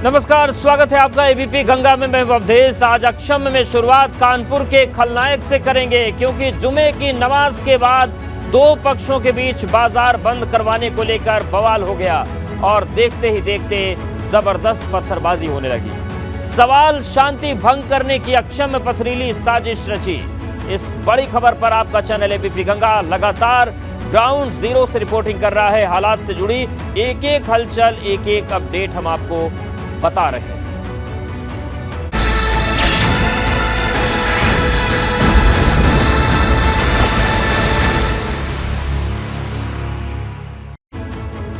नमस्कार, स्वागत है आपका एबीपी गंगा में। मैं अवधेश। आज अक्षम में शुरुआत कानपुर के खलनायक से करेंगे, क्योंकि जुमे की नमाज के बाद दो पक्षों के बीच बाजार बंद करवाने को लेकर बवाल हो गया और देखते ही देखते जबरदस्त पत्थरबाजी होने लगी। सवाल शांति भंग करने की अक्षम में पथरीली साजिश रची। इस बड़ी खबर पर आपका चैनल एबीपी गंगा लगातार ग्राउंड जीरो से रिपोर्टिंग कर रहा है। हालात से जुड़ी एक एक हलचल, एक एक अपडेट हम आपको बता रहे हैं।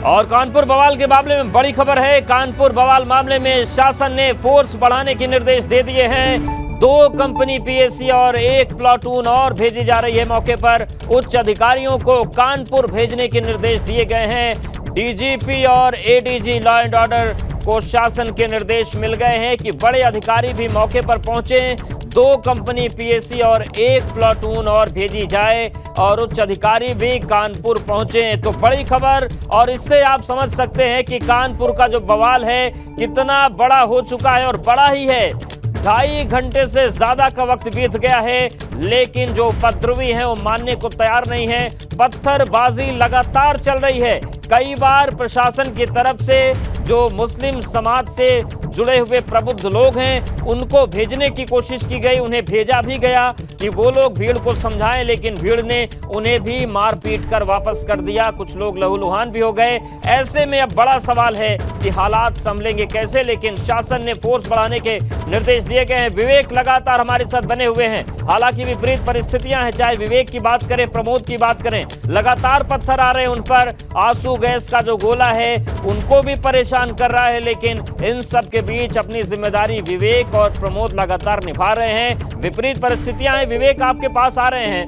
और कानपुर बवाल के मामले में बड़ी खबर है। कानपुर बवाल मामले में शासन ने फोर्स बढ़ाने के निर्देश दे दिए हैं। 2 कंपनी पीएसी और 1 प्लाटून और भेजी जा रही है। मौके पर उच्च अधिकारियों को कानपुर भेजने के निर्देश दिए गए हैं। डीजीपी और एडीजी लॉ एंड ऑर्डर को शासन के निर्देश मिल गए हैं कि बड़े अधिकारी भी मौके पर पहुंचे। 2 कंपनी पीएसी और 1 प्लाटून और भेजी जाए और उच्च अधिकारी भी कानपुर पहुंचे। तो बड़ी खबर, और इससे आप समझ सकते हैं कि कानपुर का जो बवाल है कितना बड़ा हो चुका है, और बड़ा ही है। 2.5 घंटे से ज्यादा का वक्त बीत गया है, लेकिन जो उपद्रवी हैं वो मानने को तैयार नहीं है। पत्थरबाजी लगातार चल रही है। कई बार प्रशासन की तरफ से जो मुस्लिम समाज से जुड़े हुए प्रबुद्ध लोग हैं उनको भेजने की कोशिश की गई, उन्हें भेजा भी गया कि वो लोग भीड़ को समझाएं, लेकिन भीड़ ने उन्हें भी मार पीट कर वापस कर दिया। कुछ लोग लहूलुहान भी हो गए। ऐसे में अब बड़ा सवाल है कि हालात संभलेंगे कैसे, लेकिन शासन ने फोर्स बढ़ाने के निर्देश दिए गए हैं। विवेक लगातार हमारे साथ बने हुए हैं। हालांकि विपरीत परिस्थितियां हैं, चाहे विवेक की बात करें, प्रमोद की बात करें, लगातार पत्थर आ रहे हैं उन पर। आंसू गैस का जो गोला है उनको भी परेशान कर रहा है, लेकिन इन सब के बीच अपनी जिम्मेदारी विवेक और प्रमोद लगातार निभा रहे हैं। विपरीत परिस्थितियां हैं। विवेक, आपके पास आ रहे हैं,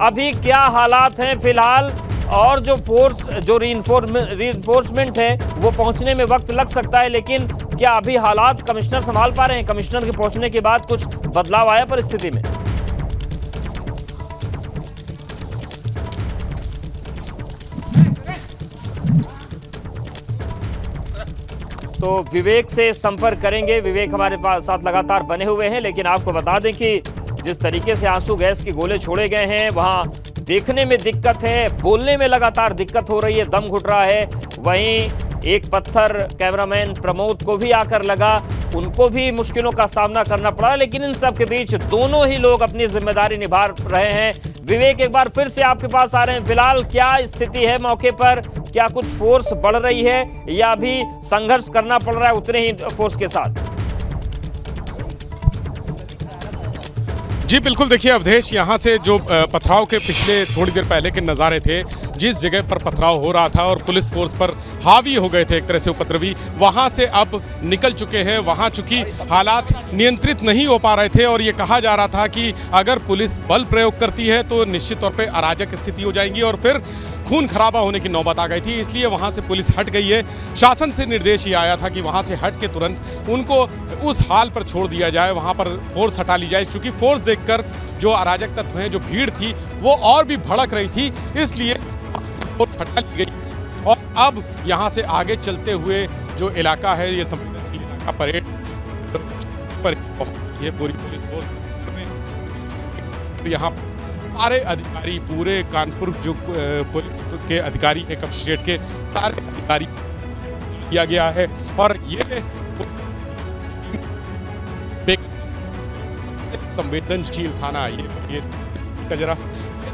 अभी क्या हालात हैं फिलहाल, और जो फोर्स, जो रीइंफोर्समेंट है वो पहुंचने में वक्त लग सकता है, लेकिन क्या अभी हालात कमिश्नर संभाल पा रहे हैं? कमिश्नर के पहुंचने के बाद कुछ बदलाव आया परिस्थिति में? तो विवेक से संपर्क करेंगे। विवेक हमारे पास साथ लगातार बने हुए हैं, लेकिन आपको बता दें कि जिस तरीके से आंसू गैस के गोले छोड़े गए हैं, वहां देखने में दिक्कत है, बोलने में लगातार दिक्कत हो रही है, दम घुट रहा है। वहीं एक पत्थर कैमरामैन प्रमोद को भी आकर लगा, उनको भी मुश्किलों का सामना करना पड़ा, लेकिन इन सब के बीच दोनों ही लोग अपनी जिम्मेदारी निभा रहे हैं। विवेक, एक बार फिर से आपके पास आ रहे हैं। फिलहाल क्या स्थिति है मौके पर? क्या कुछ फोर्स बढ़ रही है या अभी संघर्ष करना पड़ रहा है उतने ही फोर्स के साथ? जी बिल्कुल, देखिए अवधेश, यहाँ से जो पथराव के पिछले थोड़ी देर पहले के नज़ारे थे, जिस जगह पर पथराव हो रहा था और पुलिस फोर्स पर हावी हो गए थे एक तरह से उपद्रवी, वहाँ से अब निकल चुके हैं। वहाँ चूंकि हालात नियंत्रित नहीं हो पा रहे थे और ये कहा जा रहा था कि अगर पुलिस बल प्रयोग करती है तो निश्चित तौर पे अराजक स्थिति हो जाएंगी और फिर खून खराबा होने की नौबत आ गई थी। इसलिए वहाँ से पुलिस हट गई है। शासन से निर्देश ये आया था कि वहाँ से हट के तुरंत उनको उस हाल पर छोड़ दिया जाए, वहाँ पर फोर्स हटा ली जाए। चूँकि फोर्स देखकर जो अराजक तत्व हैं, जो भीड़ थी वो और भी भड़क रही थी, इसलिए फोर्स हटा ली गई। और अब यहाँ से आगे चलते हुए जो इलाका है, ये संवेदनशील इलाका, परेड पर ये पूरी पुलिस फोर्स यहाँ सारे अधिकारी, पूरे कानपुर जो पुलिस के अधिकारी हैं, कमिश्नरेट के सारे अधिकारी किया गया है। और ये सबसे संवेदनशील थाना, ये जरा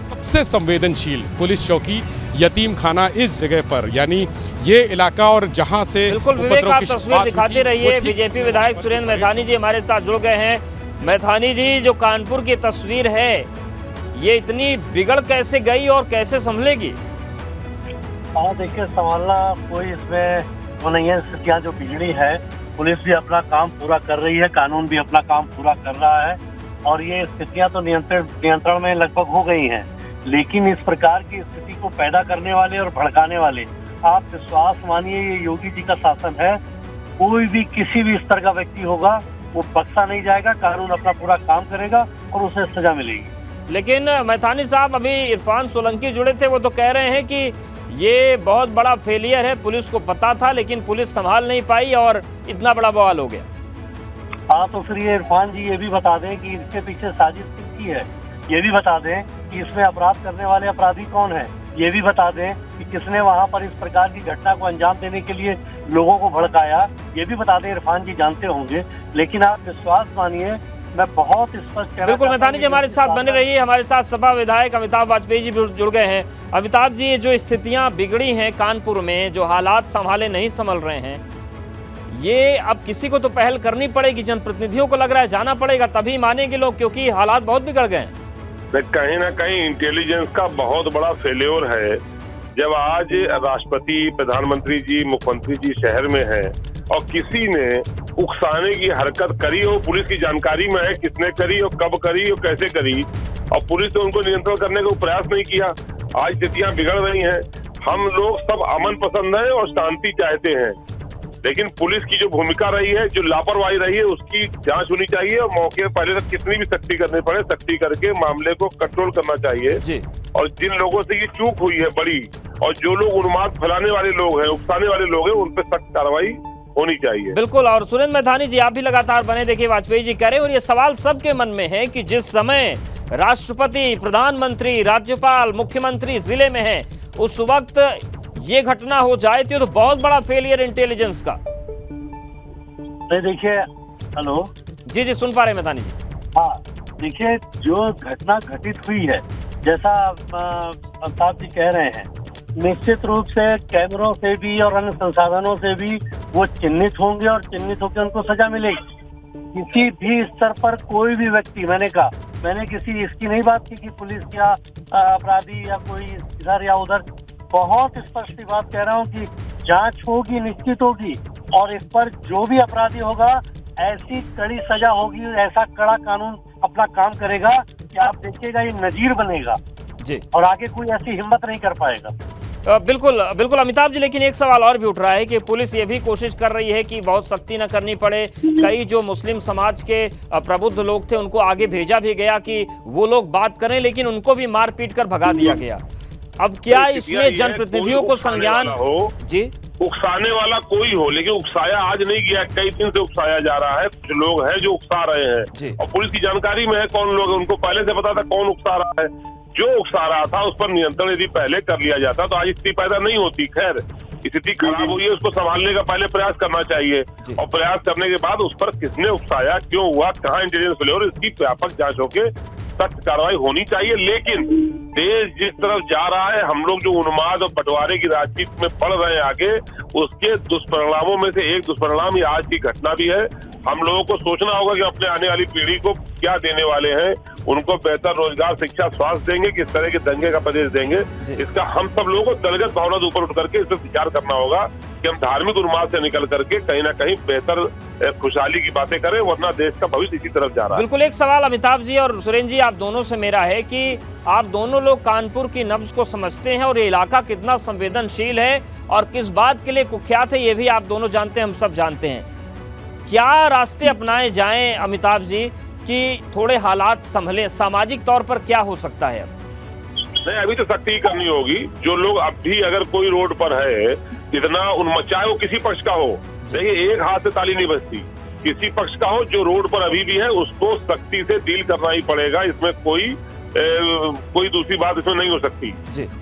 सबसे संवेदनशील पुलिस चौकी यतीम खाना इस जगह पर, यानी ये इलाका, और जहां से बिल्कुल विवेक, आप तस्वीर दिखाते रहिए। बीजेपी विधायक सुरेंद्र मैथानी जी हमारे साथ जुड़ गए हैं। मैथानी जी, जो कानपुर की तस्वीर है ये इतनी बिगड़ कैसे गई और कैसे संभलेगी? देखिए, संभालना कोई इसमें वो नहीं है। स्थितियाँ जो बिगड़ी है, पुलिस भी अपना काम पूरा कर रही है, कानून भी अपना काम पूरा कर रहा है, और ये स्थितियाँ तो नियंत्रण में लगभग हो गई हैं। लेकिन इस प्रकार की स्थिति को पैदा करने वाले और भड़काने वाले, आप विश्वास मानिए, ये योगी जी का शासन है। कोई भी किसी भी स्तर का व्यक्ति होगा वो बख्शा नहीं जाएगा। कानून अपना पूरा काम करेगा और उसे सजा मिलेगी। लेकिन मैथानी साहब, अभी इरफान सोलंकी जुड़े थे, वो तो कह रहे हैं कि ये बहुत बड़ा फेलियर है। पुलिस को पता था लेकिन पुलिस संभाल नहीं पाई और इतना बड़ा बवाल हो गया। हाँ, तो फिर ये इरफान जी ये भी बता दें कि इसके पीछे साजिश किसकी है, ये भी बता दें कि इसमें अपराध करने वाले अपराधी कौन है, ये भी बता दें कि किसने वहाँ पर इस प्रकार की घटना को अंजाम देने के लिए लोगों को भड़काया, ये भी बता दें। इरफान जी जानते होंगे, लेकिन आप विश्वास मानिए, मैं बहुत स्पष्ट कह बिल्कुल मैथानी जी हमारे साथ बने रहिए। हमारे साथ सपा विधायक अमिताभ वाजपेयी जी जुड़ गए हैं। अमिताभ जी, ये जो स्थितियां बिगड़ी हैं कानपुर में, जो हालात संभाले नहीं संभल रहे हैं, ये अब किसी को तो पहल करनी पड़ेगी। जनप्रतिनिधियों को लग रहा है जाना पड़ेगा, तभी मानेंगे लोग, क्योंकि हालात बहुत बिगड़ गए हैं। कहीं ना कहीं इंटेलिजेंस का बहुत बड़ा फेल्योर है। जब आज राष्ट्रपति, प्रधानमंत्री जी, मुख्यमंत्री जी शहर में हैं और किसी ने उकसाने की हरकत करी हो, पुलिस की जानकारी में है किसने करी और कब करी और कैसे करी, और पुलिस ने उनको नियंत्रण करने का प्रयास नहीं किया। आज स्थितियां बिगड़ रही हैं। हम लोग सब अमन पसंद है और शांति चाहते हैं, लेकिन पुलिस की जो भूमिका रही है, जो लापरवाही रही है, उसकी जांच होनी चाहिए और मौके पहले तक कितनी भी सख्ती करनी पड़े, सख्ती करके मामले को कंट्रोल करना चाहिए जी। और जिन लोगों से ये चूक हुई है बड़ी, और जो लोग उन्माद फैलाने वाले लोग हैं, उकसाने वाले लोग हैं, उन पर सख्त कार्रवाई होनी चाहिए। बिल्कुल। और सुरेंद्र मैथानी जी, आप भी लगातार बने देखिए वाजपेयी जी करे, और ये सवाल सबके मन में है कि जिस समय राष्ट्रपति, प्रधानमंत्री, राज्यपाल, मुख्यमंत्री जिले में है, उस वक्त ये घटना हो जाए तो बहुत बड़ा फेलियर इंटेलिजेंस का। देखिए, हेलो जी जी, सुन पा रहे हैं मैथानी जी। हाँ, देखिए, जो घटना घटित हुई है, जैसा अमिताभ जी कह रहे हैं, निश्चित रूप से कैमरों से भी और अन्य संसाधनों से भी वो चिन्हित होंगे और चिन्हित होकर उनको सजा मिलेगी। किसी भी स्तर पर कोई भी व्यक्ति, मैंने किसी इसकी नहीं बात की कि पुलिस या अपराधी या कोई इधर या उधर, बहुत स्पष्ट बात कह रहा हूँ कि जांच होगी, निश्चित होगी, और इस पर जो भी अपराधी होगा ऐसी कड़ी सजा होगी, ऐसा कड़ा कानून अपना काम करेगा कि आप देखिएगा ये नजीर बनेगा जी, और आगे कोई ऐसी हिम्मत नहीं कर पाएगा। बिल्कुल बिल्कुल अमिताभ जी, लेकिन एक सवाल और भी उठ रहा है कि पुलिस ये भी कोशिश कर रही है कि बहुत सख्ती न करनी पड़े। कई जो मुस्लिम समाज के प्रबुद्ध लोग थे उनको आगे भेजा भी गया कि वो लोग बात करें, लेकिन उनको भी मार पीट कर भगा दिया गया। अब क्या इसमें जनप्रतिनिधियों को संज्ञान हो जी, उकसाने वाला कोई हो, लेकिन उकसाया आज नहीं गया, कई दिन से उकसाया जा रहा है। कुछ लोग हैं जो उकसा रहे हैं और पुलिस की जानकारी में है कौन लोग है, उनको पहले से पता था कौन उकसा रहा है। जो उकसा रहा था उस पर नियंत्रण यदि पहले कर लिया जाता तो आज स्थिति पैदा नहीं होती। खैर, स्थिति खराब हुई है, उसको संभालने का पहले प्रयास करना चाहिए, और प्रयास करने के बाद उस पर किसने उकसाया, क्यों हुआ, कहाँ इंटेलिजेंस फेल्योर, इसकी व्यापक जांच होके सख्त कार्रवाई होनी चाहिए। लेकिन देश जिस तरफ जा रहा है, हम लोग जो उन्माद और बंटवारे की राजनीति में बढ़ रहे हैं आगे, उसके दुष्परिणामों में से एक दुष्परिणाम ये आज की घटना भी है। हम लोगों को सोचना होगा कि अपने आने वाली पीढ़ी को क्या देने वाले हैं, उनको बेहतर रोजगार, शिक्षा, स्वास्थ्य देंगे, किस तरह के दंगे का प्रदेश देंगे। इसका हम सब लोगों को दलगत भावना से ऊपर उठ करके इस पर विचार करना होगा कि हम धार्मिक उन्माद से निकल करके कहीं ना कहीं बेहतर खुशहाली की बातें करें, वरना देश का भविष्य इसी तरफ जा रहा है। बिल्कुल। एक सवाल अमिताभ जी और सुरेंद्र जी, आप दोनों से मेरा है कि आप दोनों लोग कानपुर की नब्ज को समझते हैं और ये इलाका कितना संवेदनशील है और किस बात के लिए कुख्यात है, ये भी आप दोनों जानते हैं, हम सब जानते हैं। क्या रास्ते अपनाए जाएं अमिताभ जी कि थोड़े हालात संभले, सामाजिक तौर पर क्या हो सकता है? नहीं, अभी तो सख्ती करनी होगी। जो लोग अब भी अगर कोई रोड पर है, इतना चाहे वो किसी पक्ष का हो, देखिए एक हाथ से ताली नहीं बजती, किसी पक्ष का हो, जो रोड पर अभी भी है उसको सख्ती से डील करना ही पड़ेगा। इसमें कोई दूसरी बात इसमें नहीं हो सकती।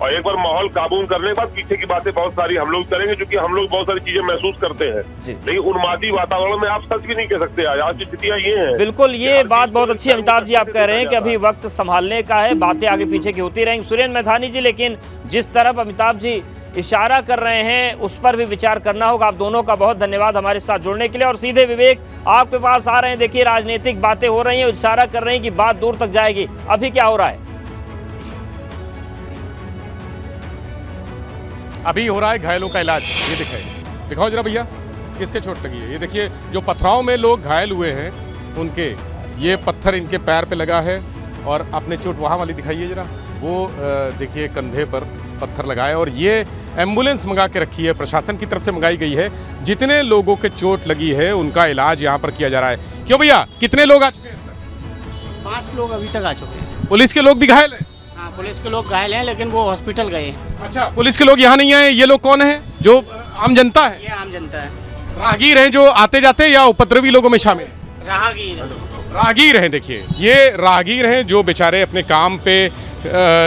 और एक बार माहौल काबू करने के बाद पीछे की बातें बहुत सारी हम लोग करेंगे, क्योंकि हम लोग बहुत सारी चीजें महसूस करते हैं, लेकिन उन्मादी वातावरण में आप सच भी नहीं कह सकते। आज की स्थितियां ये हैं। बिल्कुल, ये बात बहुत अच्छी अमिताभ जी आप कह रहे हैं कि अभी वक्त संभालने का है, बातें आगे पीछे की होती रहेंगी। सुरेंद्र मैथानी जी, लेकिन जिस तरफ अमिताभ जी इशारा कर रहे हैं उस पर भी विचार करना होगा। आप दोनों का बहुत धन्यवाद हमारे साथ जुड़ने के लिए। और सीधे विवेक आपके पास आ रहे हैं। देखिए, राजनीतिक बातें हो रही हैं, इशारा कर रहे हैं कि बात दूर तक जाएगी। अभी क्या हो रहा है? अभी हो रहा है घायलों का इलाज। ये दिखाओ जरा भैया, किसके चोट लगी है। ये देखिए, जो पथराव में लोग घायल हुए हैं उनके, ये पत्थर इनके पैर पे लगा है, और अपने चोट वहाँ वाली दिखाइए जरा, वो देखिए कंधे पर पत्थर लगाए, और ये एम्बुलेंस मंगा के रखी है, प्रशासन की तरफ से मंगाई गई है। जितने लोगों के चोट लगी है उनका इलाज यहाँ पर किया जा रहा है। क्यों भैया, कितने लोग आ चुके हैं? 5 लोग अभी तक आ चुके हैं। पुलिस के लोग भी घायल हैं? हाँ, पुलिस के लोग घायल हैं लेकिन वो हॉस्पिटल गए। अच्छा, पुलिस के लोग यहाँ नहीं आए, ये लोग कौन है? जो आम जनता है? ये आम जनता है, राहगीर हैं जो आते जाते या उपद्रवी लोगों में शामिल? राहगीर। राहगीर हैं। देखिए, ये राहगीर हैं जो बेचारे अपने काम पे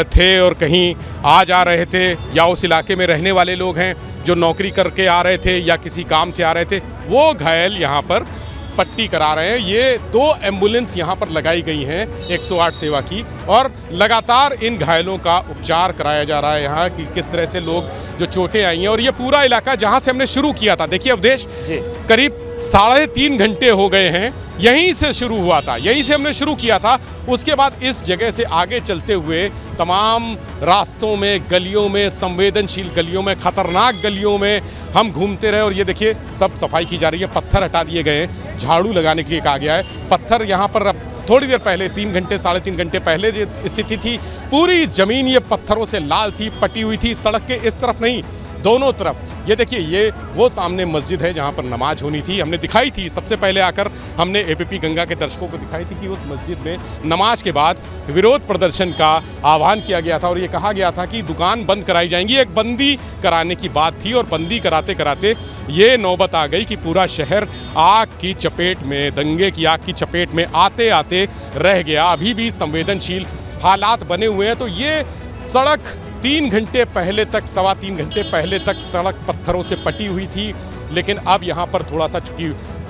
थे और कहीं आ जा रहे थे, या उस इलाके में रहने वाले लोग हैं जो नौकरी करके आ रहे थे या किसी काम से आ रहे थे, वो घायल यहाँ पर पट्टी करा रहे हैं। ये 2 एम्बुलेंस यहाँ पर लगाई गई हैं 108 सेवा की, और लगातार इन घायलों का उपचार कराया जा रहा है यहाँ कि किस तरह से लोग जो चोटें आई हैं। और ये पूरा इलाका जहाँ से हमने शुरू किया था, देखिए अवधेश, करीब 3.5 घंटे हो गए हैं, यहीं से शुरू हुआ था, यहीं से हमने शुरू किया था। उसके बाद इस जगह से आगे चलते हुए तमाम रास्तों में, गलियों में, संवेदनशील गलियों में, खतरनाक गलियों में हम घूमते रहे। और ये देखिए, सब सफाई की जा रही है, पत्थर हटा दिए गए हैं, झाड़ू लगाने के लिए कहा गया है। पत्थर यहाँ पर अब थोड़ी देर पहले, 3-3.5 घंटे पहले जो स्थिति थी, पूरी जमीन ये पत्थरों से लाल थी, पटी हुई थी, सड़क के इस तरफ नहीं, दोनों तरफ। ये देखिए, ये वो सामने मस्जिद है जहाँ पर नमाज होनी थी, हमने दिखाई थी सबसे पहले आकर, हमने एबीपी गंगा के दर्शकों को दिखाई थी कि उस मस्जिद में नमाज के बाद विरोध प्रदर्शन का आह्वान किया गया था और ये कहा गया था कि दुकान बंद कराई जाएंगी। एक बंदी कराने की बात थी और बंदी कराते कराते ये नौबत आ गई कि पूरा शहर आग की चपेट में, दंगे की आग की चपेट में आते आते रह गया। अभी भी संवेदनशील हालात बने हुए हैं। तो ये सड़क 3 घंटे पहले तक, 3.25 घंटे पहले तक सड़क पत्थरों से पटी हुई थी, लेकिन अब यहाँ पर थोड़ा सा, चूंकि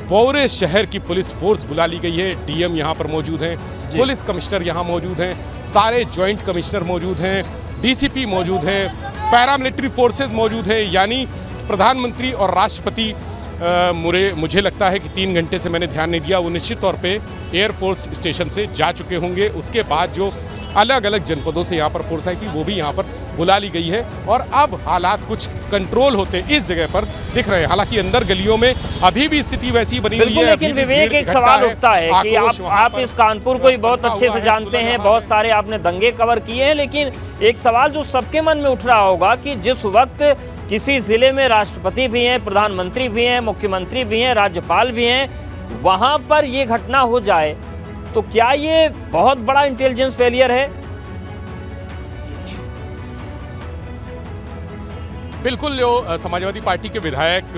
पूरे शहर की पुलिस फोर्स बुला ली गई है, डीएम यहाँ पर मौजूद हैं, पुलिस कमिश्नर यहाँ मौजूद हैं, सारे जॉइंट कमिश्नर मौजूद हैं, डीसीपी मौजूद हैं, पैरामिलिट्री फोर्सेस मौजूद हैं, यानी प्रधानमंत्री और राष्ट्रपति मुझे लगता है कि 3 घंटे से मैंने ध्यान नहीं दिया, वो निश्चित तौर पे एयरफोर्स स्टेशन से जा चुके होंगे। उसके बाद जो अलग अलग जनपदों से यहाँ पर फोर्स आई थी वो भी यहाँ पर बुला ली गई है और अब हालात कुछ कंट्रोल होते इस जगह पर दिख रहे हैं। हालांकि अंदर गलियों में अभी भी स्थिति वैसी बनी हुई है। लेकिन विवेक, एक सवाल उठता है कि आप इस कानपुर को ही बहुत अच्छे से जानते हैं, बहुत सारे आपने दंगे कवर किए हैं, लेकिन एक सवाल जो सबके मन में उठ रहा होगा कि जिस वक्त किसी जिले में राष्ट्रपति भी हैं, प्रधानमंत्री भी हैं, मुख्यमंत्री भी हैं, राज्यपाल भी हैं, वहां पर ये घटना हो जाए तो क्या ये बहुत बड़ा इंटेलिजेंस फेलियर है? बिल्कुल, जो समाजवादी पार्टी के विधायक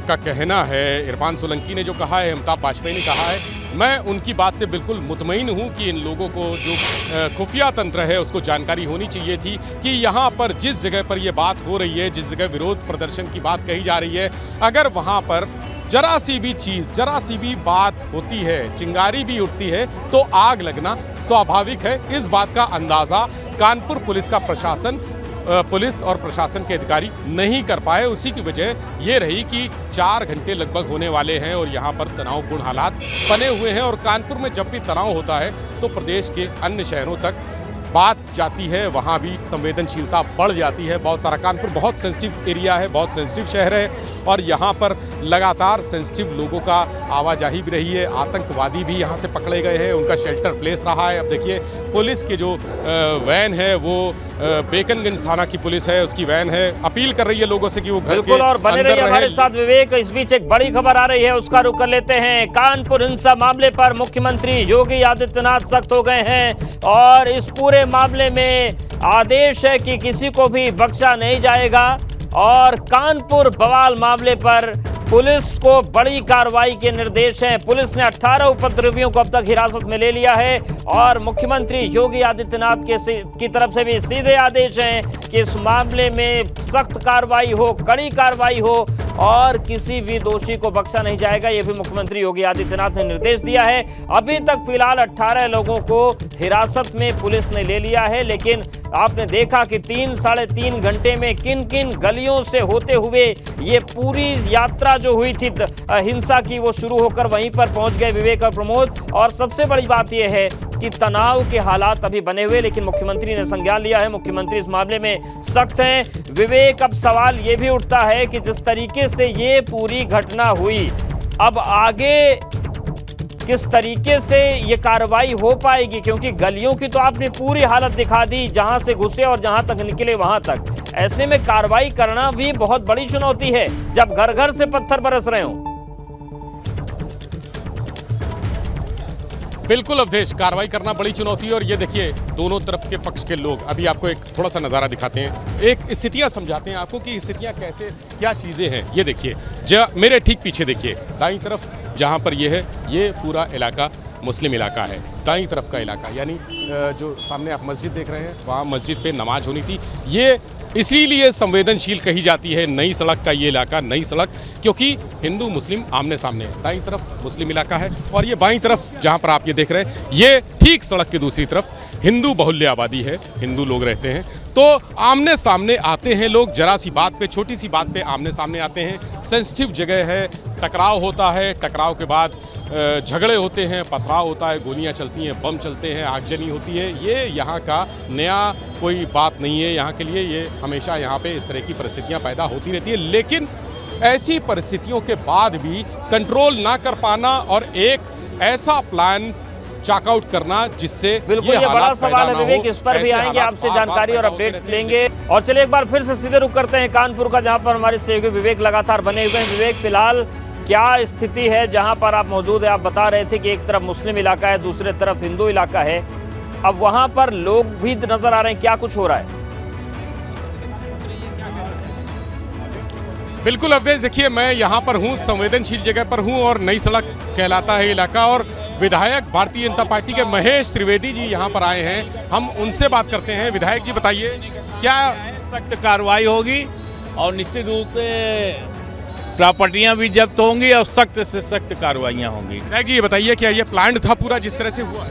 का कहना है, इरफान सोलंकी ने जो कहा है, अमिताभ बाजपेयी ने कहा है, मैं उनकी बात से बिल्कुल मुतमईन हूं कि इन लोगों को जो खुफिया तंत्र है उसको जानकारी होनी चाहिए थी कि यहाँ पर जिस जगह पर ये बात हो रही है, जिस जगह विरोध प्रदर्शन की बात कही जा रही है, अगर वहाँ पर जरा सी भी चीज़, जरा सी भी बात होती है, चिंगारी भी उठती है तो आग लगना स्वाभाविक है। इस बात का अंदाज़ा कानपुर पुलिस का प्रशासन, पुलिस और प्रशासन के अधिकारी नहीं कर पाए। उसी की वजह ये रही कि 4 घंटे लगभग होने वाले हैं और यहाँ पर तनावपूर्ण हालात बने हुए हैं। और कानपुर में जब भी तनाव होता है तो प्रदेश के अन्य शहरों तक बात जाती है, वहाँ भी संवेदनशीलता बढ़ जाती है। बहुत सारा, कानपुर बहुत सेंसिटिव एरिया है, बहुत सेंसिटिव शहर है और यहाँ पर लगातार सेंसिटिव लोगों का आवाजाही भी रही है। आतंकवादी भी यहाँ से पकड़े गए हैं, उनका शेल्टर प्लेस रहा है। अब देखिए, पुलिस की जो वैन है वो बेकनगंज थाना की पुलिस है, उसकी वैन है, अपील कर रही है लोगों से कि वो घर के और बने रहिए हमारे साथ विवेक। इस बीच एक बड़ी खबर आ रही है, उसका रुख कर लेते हैं। कानपुर हिंसा मामले पर मुख्यमंत्री योगी आदित्यनाथ सख्त हो गए हैं और इस पूरे मामले में आदेश है कि किसी को भी बख्शा नहीं जाएगा और कानपुर बवाल मामले पर पुलिस को बड़ी कार्रवाई के निर्देश हैं। पुलिस ने 18 उपद्रवियों को अब तक हिरासत में ले लिया है और मुख्यमंत्री योगी आदित्यनाथ की तरफ से भी सीधे आदेश हैं कि इस मामले में सख्त कार्रवाई हो, कड़ी कार्रवाई हो और किसी भी दोषी को बख्शा नहीं जाएगा। ये भी मुख्यमंत्री योगी आदित्यनाथ ने निर्देश दिया है। अभी तक फिलहाल 18 लोगों को हिरासत में पुलिस ने ले लिया है, लेकिन आपने देखा कि 3-3.5 घंटे में किन किन गलियों से होते हुए ये पूरी यात्रा जो हुई थी हिंसा की, वो शुरू होकर वहीं पर पहुंच गए विवेक और प्रमोद। और सबसे बड़ी बात यह है कि तनाव के हालात अभी बने हुए, लेकिन मुख्यमंत्री ने संज्ञान लिया है, मुख्यमंत्री इस मामले में सख्त हैं। विवेक, अब सवाल ये भी उठता है कि जिस तरीके से ये पूरी घटना हुई, अब आगे किस तरीके से ये कार्रवाई हो पाएगी, क्योंकि गलियों की तो आपने पूरी हालत दिखा दी, जहां से घुसे और जहां तक निकले वहां तक। ऐसे में कार्रवाई करना भी बहुत बड़ी चुनौती है जब घर घर से पत्थर बरस रहे हों। बिल्कुल अवधेश, कार्रवाई करना बड़ी चुनौती है और ये देखिए दोनों तरफ के पक्ष के लोग। अभी आपको एक थोड़ा सा नज़ारा दिखाते हैं, एक स्थितियां समझाते हैं आपको कि स्थितियां कैसे, क्या चीज़ें हैं। ये देखिए मेरे ठीक पीछे देखिए, दाईं तरफ जहां पर ये है, ये पूरा इलाका मुस्लिम इलाका है। दाईं तरफ का इलाका यानी जो सामने आप मस्जिद देख रहे हैं, वहाँ मस्जिद पे नमाज होनी थी। ये इसीलिए संवेदनशील कही जाती है नई सड़क का ये इलाका, नई सड़क, क्योंकि हिंदू मुस्लिम आमने सामने है। दाईं तरफ मुस्लिम इलाका है और ये बाईं तरफ जहाँ पर आप ये देख रहे हैं, ये ठीक सड़क की दूसरी तरफ हिंदू बहुल्य आबादी है, हिंदू लोग रहते हैं। तो आमने सामने आते हैं लोग, जरा सी बात पे, छोटी सी बात पे आमने सामने आते हैं। सेंसिटिव जगह है, टकराव होता है, टकराव के बाद झगड़े होते हैं, पथराव होता है, गोलियां चलती हैं, बम चलते हैं, आगजनी होती है। ये यहाँ का नया कोई बात नहीं है, यहाँ के लिए ये हमेशा यहाँ पे इस तरह की परिस्थितियाँ पैदा होती रहती है। लेकिन ऐसी परिस्थितियों के बाद भी कंट्रोल ना कर पाना और एक ऐसा प्लान चॉकआउट करना जिससे बिल्कुल ये बड़ा सवाल है विवेक, इस पर भी आएंगे, आपसे जानकारी और अपडेट्स लेंगे। और चलिए एक बार फिर से सीधे रुख करते हैं कानपुर का, जहां पर हमारे सहयोगी विवेक लगातार बने हुए हैं। विवेक, फिलहाल क्या स्थिति है जहां पर आप मौजूद हैं? आप बता रहे थे कि एक तरफ मुस्लिम इलाका है, दूसरे तरफ हिंदू इलाका है। अब वहां पर लोग भी नजर आ रहे हैं, क्या कुछ हो रहा है? बिल्कुल अवधेश, देखिए मैं यहाँ पर हूँ, संवेदनशील जगह पर हूँ और नई सड़क कहलाता है इलाका। और विधायक भारतीय जनता पार्टी के महेश त्रिवेदी जी यहाँ पर आए हैं, हम उनसे बात करते हैं। विधायक जी बताइए, क्या सख्त कार्रवाई होगी और निश्चित रूप से प्रॉपर्टियां भी जब्त होंगी और सख्त से सख्त कार्रवाइयां होंगी। विधायक जी ये बताइए, क्या ये प्लान था पूरा जिस तरह से हुआ?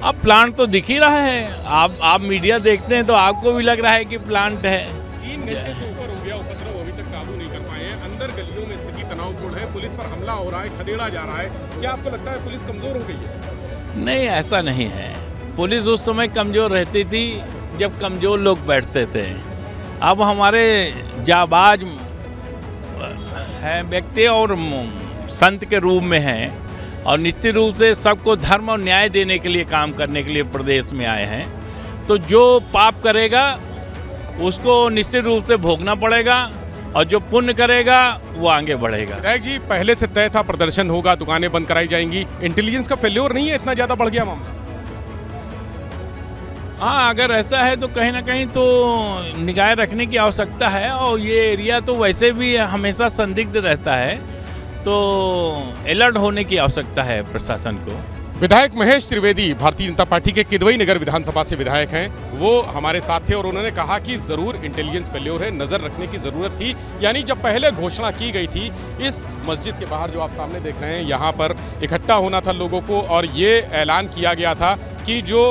अब प्लांट तो दिख ही रहा है, आप मीडिया देखते हैं तो आपको भी लग रहा है कि प्लांट है। 3 घंटे से ऊपर हो गया, उपद्रव अभी तक काबू नहीं कर पाए हैं। अंदर गलियों में स्थिति तनावपूर्ण है, पुलिस पर हमला हो रहा है, खदेड़ा जा रहा है। क्या आपको लगता है पुलिस कमजोर हो गई है? नहीं, ऐसा नहीं है। पुलिस उस समय कमजोर रहती थी जब कमजोर लोग बैठते थे। अब हमारे जाबाज है व्यक्ति और संत के रूप में हैं और निश्चित रूप से सबको धर्म और न्याय देने के लिए काम करने के लिए प्रदेश में आए हैं। तो जो पाप करेगा उसको निश्चित रूप से भोगना पड़ेगा और जो पुण्य करेगा वो आगे बढ़ेगा। विधायक जी, पहले से तय था प्रदर्शन होगा, दुकानें बंद कराई जाएंगी, इंटेलिजेंस का फेल्योर नहीं है, इतना ज्यादा बढ़ गया मामला? हाँ, अगर ऐसा है तो कहीं ना कहीं तो निगाह रखने की आवश्यकता है। और ये एरिया तो वैसे भी हमेशा संदिग्ध रहता है, तो अलर्ट होने की आवश्यकता है प्रशासन को। विधायक महेश त्रिवेदी भारतीय जनता पार्टी के किदवई नगर विधानसभा से विधायक हैं, वो हमारे साथ थे और उन्होंने कहा कि जरूर इंटेलिजेंस फेल्योर है, नजर रखने की जरूरत थी। यानी जब पहले घोषणा की गई थी, इस मस्जिद के बाहर जो आप सामने देख रहे हैं, यहाँ पर इकट्ठा होना था लोगों को और ये ऐलान किया गया था कि जो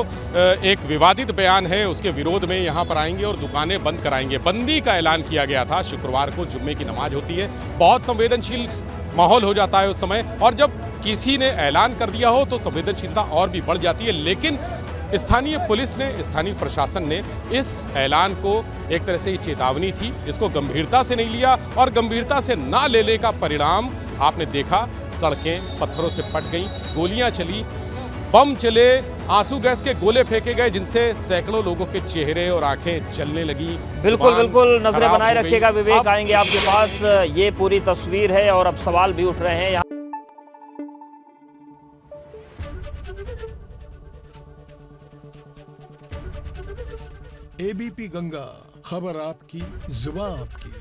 एक विवादित बयान है उसके विरोध में यहाँ पर आएंगे और दुकानें बंद कराएंगे। बंदी का ऐलान किया गया था। शुक्रवार को जुम्मे की नमाज होती है, बहुत संवेदनशील माहौल हो जाता है उस समय, और जब किसी ने ऐलान कर दिया हो तो संवेदनशीलता और भी बढ़ जाती है। लेकिन स्थानीय पुलिस ने, स्थानीय प्रशासन ने इस ऐलान को एक तरह से चेतावनी थी, इसको गंभीरता से नहीं लिया और गंभीरता से ना लेने का परिणाम आपने देखा। सड़कें पत्थरों से पट गई, गोलियां चली, बम चले, आंसू गैस के गोले फेंके गए, जिनसे सैकड़ों लोगों के चेहरे और आंखें जलने लगी। बिल्कुल बिल्कुल, नजरें बनाए रखिएगा विवेक, आएंगे आपके पास। ये पूरी तस्वीर है और अब सवाल भी उठ रहे हैं यहाँ। एबीपी गंगा, खबर आपकी, जुबान आपकी।